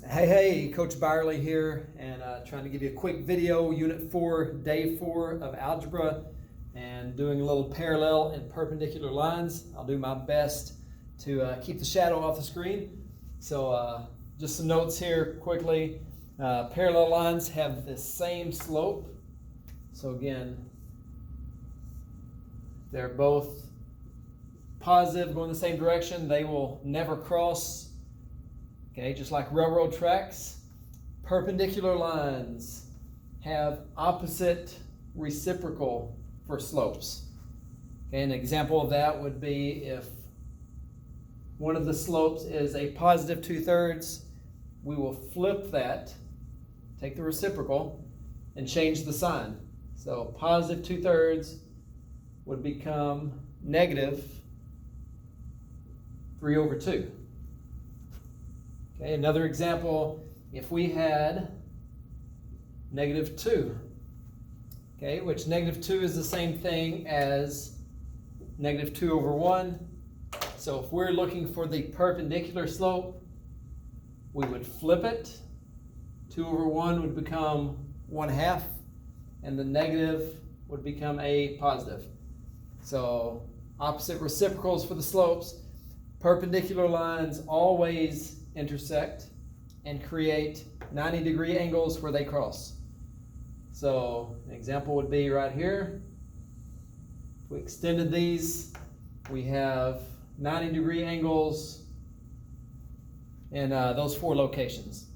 Hey, Coach Byerly here, and trying to give you a quick video, Unit 4, Day 4 of Algebra, and doing a little parallel and perpendicular lines. I'll do my best to keep the shadow off the screen. So just some notes here quickly. Parallel lines have the same slope. So again, they're both positive, going the same direction. They will never cross. Okay, just like railroad tracks. Perpendicular lines have opposite reciprocal for slopes. Okay, an example of that would be if one of the slopes is a positive 2/3, we will flip that, take the reciprocal, and change the sign. So positive 2/3 would become negative 3/2. Okay, another example, if we had -2, okay, which -2 is the same thing as -2/1. So if we're looking for the perpendicular slope, we would flip it. 2/1 would become 1/2, and the negative would become a positive. So opposite reciprocals for the slopes. Perpendicular lines always intersect and create 90-degree angles where they cross. So an example would be right here. If we extended these, we have 90-degree angles in those 4 locations.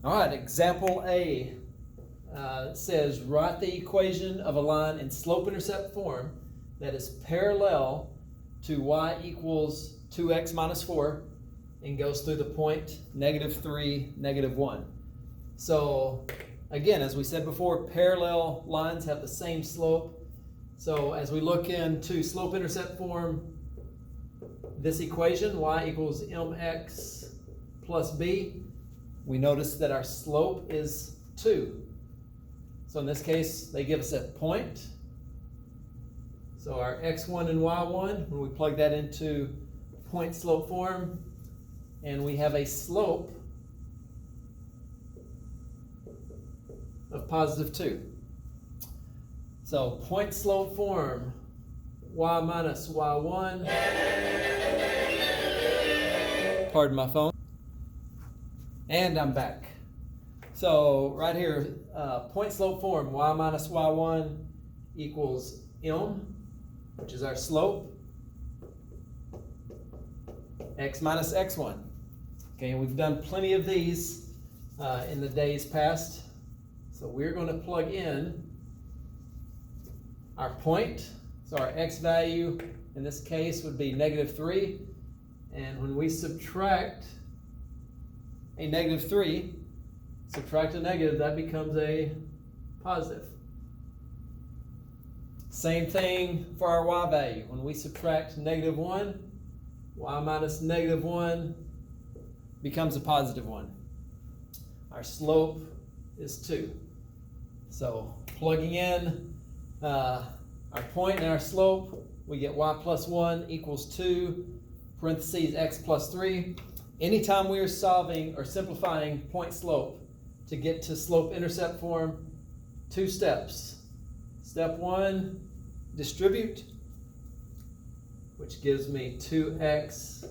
All right, example A says write the equation of a line in slope-intercept form that is parallel to y equals 2x minus 4 and goes through the point -3, -1. So again, as we said before, parallel lines have the same slope. So as we look into slope-intercept form, this equation, y equals mx plus b, we notice that our slope is 2. So in this case, they give us a point. So our x1 and y1, when we plug that into point slope form, and we have a slope of +2. So point slope form, y minus y1, pardon my phone, and I'm back. So right here, point slope form, y minus y1 equals m, which is our slope, x minus x1. Okay, and we've done plenty of these in the days past. So we're going to plug in our point. So our x value in this case would be -3. And when we subtract a -3, subtract a negative, that becomes a positive. Same thing for our y value. When we subtract -1, y minus -1 becomes a +1. Our slope is 2. So plugging in our point and our slope, we get y plus 1 equals 2, parentheses x plus 3. Anytime we are solving or simplifying point slope to get to slope-intercept form, 2 steps. Step 1, distribute, which gives me 2x,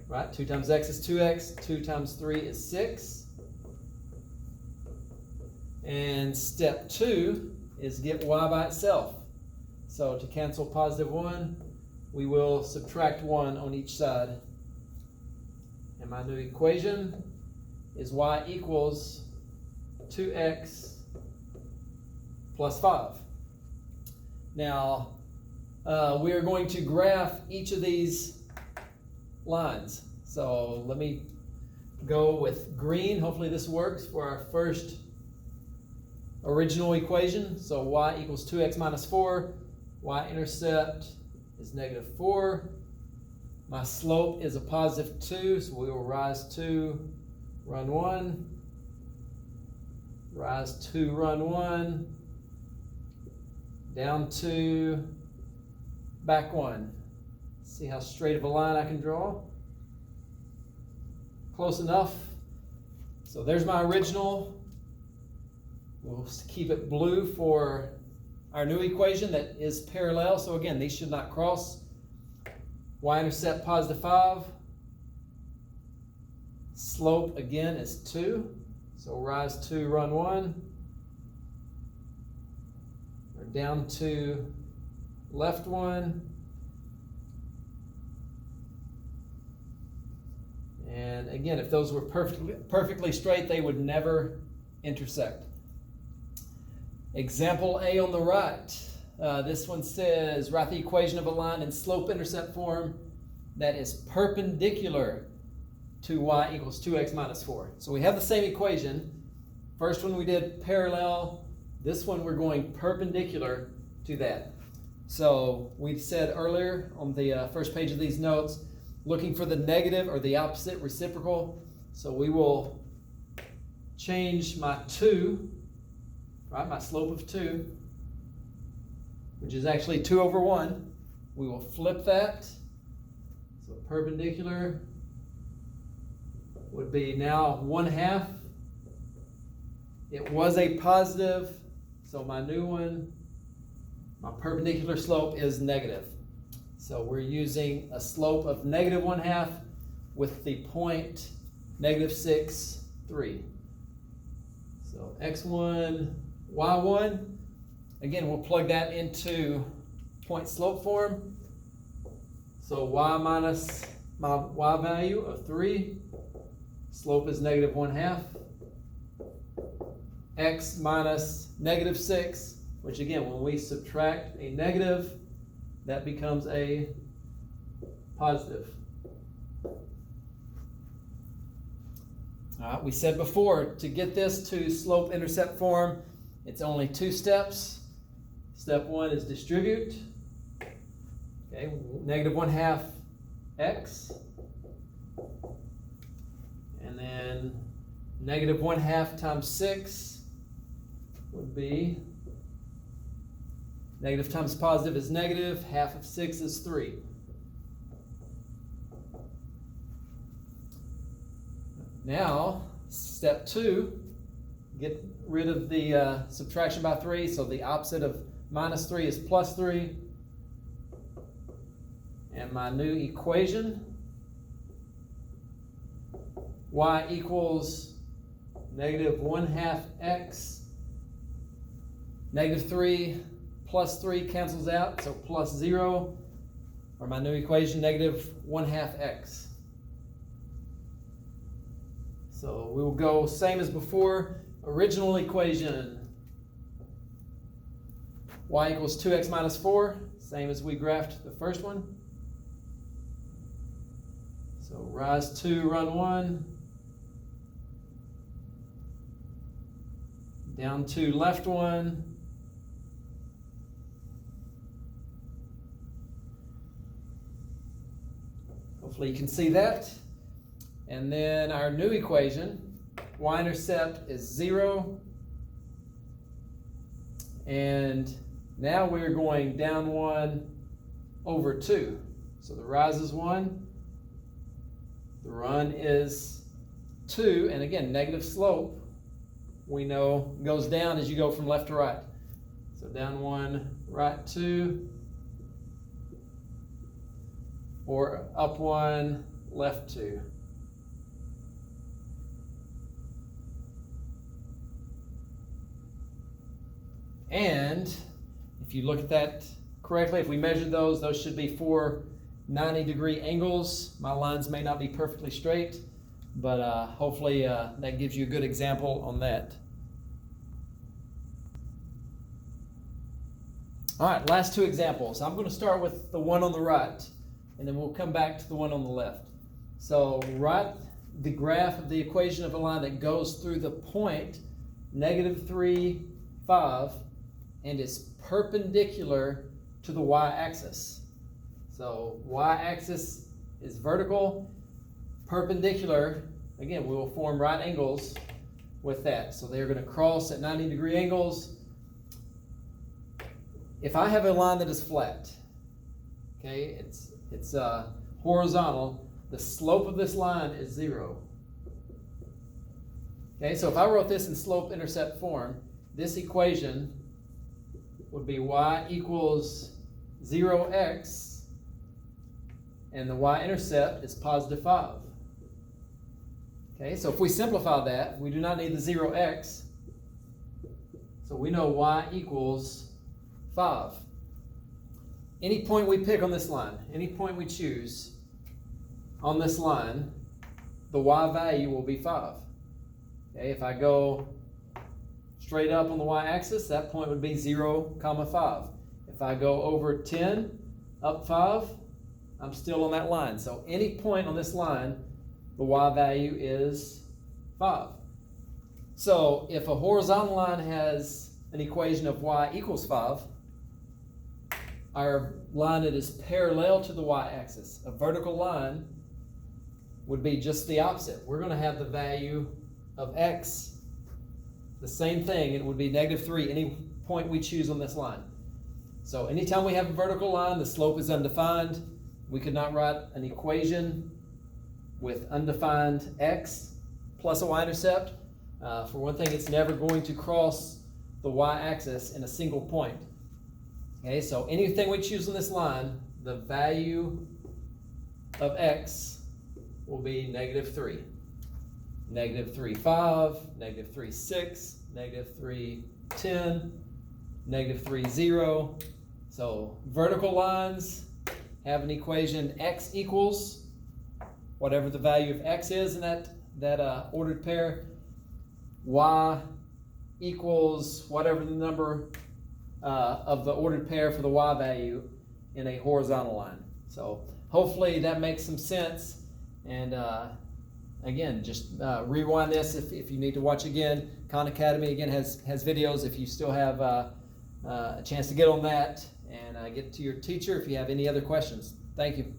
right? 2 times x is 2x, 2 times 3 is 6. And step 2 is get y by itself. So to cancel +1, we will subtract 1 on each side. And my new equation is y equals 2x plus 5. Now, we are going to graph each of these lines. So let me go with green. Hopefully this works for our first original equation. So y equals 2x minus 4. Y-intercept is -4. My slope is a +2, so we will rise 2, run 1. Rise 2, run 1. Down 2, back 1. See how straight of a line I can draw. Close enough. So there's my original. We'll keep it blue for our new equation that is parallel. So again, these should not cross. Y-intercept positive 5. Slope again is 2. So rise 2, run 1. Or down 2, left 1. And again, if those were perfectly straight, they would never intersect. Example A on the right. This one says, write the equation of a line in slope-intercept form that is perpendicular to y equals 2x minus 4. So we have the same equation. First one we did parallel. This one we're going perpendicular to that. So we said earlier on the first page of these notes, looking for the negative or the opposite reciprocal. So we will change my 2, right, my slope of 2, which is actually 2 over 1. We will flip that. So perpendicular would be now 1/2. It was a positive, so my new one, my perpendicular slope is negative. So we're using a slope of negative 1/2 with the point -6, 3. So x1, y1. Again, we'll plug that into point slope form. So y minus my y value of 3. Slope is negative 1/2. X minus -6, which again, when we subtract a negative, that becomes a positive. We said before, to get this to slope-intercept form, it's only 2 steps. Step 1 is distribute. Okay, negative 1/2 x. And then negative 1/2 times 6 would be, negative times positive is negative, 1/2 of 6 is 3. Now, step 2, get rid of the subtraction by 3, so the opposite of -3 is +3. And my new equation, y equals negative 1/2 x, negative 3 plus 3 cancels out, so plus 0, or my new equation, negative 1/2 x. So we will go same as before, original equation, y equals 2x minus 4, same as we graphed the first one. So rise 2, run 1, down 2, left 1, hopefully you can see that. And then our new equation, y-intercept is 0. And now we're going down 1 over 2. So the rise is 1, the run is 2, and again, negative slope, we know, goes down as you go from left to right. So down 1, right 2, or up 1, left 2. And if you look at that correctly, if we measured those should be 4 90-degree angles. My lines may not be perfectly straight, but hopefully that gives you a good example on that. All right, last 2 examples. I'm going to start with the one on the right, and then we'll come back to the one on the left. So write the graph of the equation of a line that goes through the point -3, 5, and is perpendicular to the y-axis. So y-axis is vertical, perpendicular, again, we will form right angles with that. So they're going to cross at 90-degree angles. If I have a line that is flat, Okay, it's horizontal. The slope of this line is 0. Okay, so if I wrote this in slope-intercept form, this equation would be y equals 0x, and the y-intercept is positive 5. Okay, so if we simplify that, we do not need the 0x, so we know y equals 5. Any point we pick on this line, any point we choose on this line, the y value will be 5. Okay, if I go straight up on the y-axis, that point would be 0, 5. If I go over 10, up 5, I'm still on that line. So any point on this line, the y value is 5. So if a horizontal line has an equation of y equals 5, our line that is parallel to the y-axis, a vertical line, would be just the opposite. We're going to have the value of x, the same thing. It would be -3, any point we choose on this line. So anytime we have a vertical line, the slope is undefined. We could not write an equation with undefined x plus a y-intercept. For one thing, it's never going to cross the y-axis in a single point. Okay, so anything we choose on this line, the value of x will be -3. -3, 5, -3, 6, -3, 10, -3, 0. So vertical lines have an equation x equals whatever the value of x is in that ordered pair. Y equals whatever the number of the ordered pair for the y value in a horizontal line. So hopefully that makes some sense. And again, just rewind this if you need to watch again. Khan Academy again has videos if you still have a chance to get on that, and get to your teacher if you have any other questions. Thank you.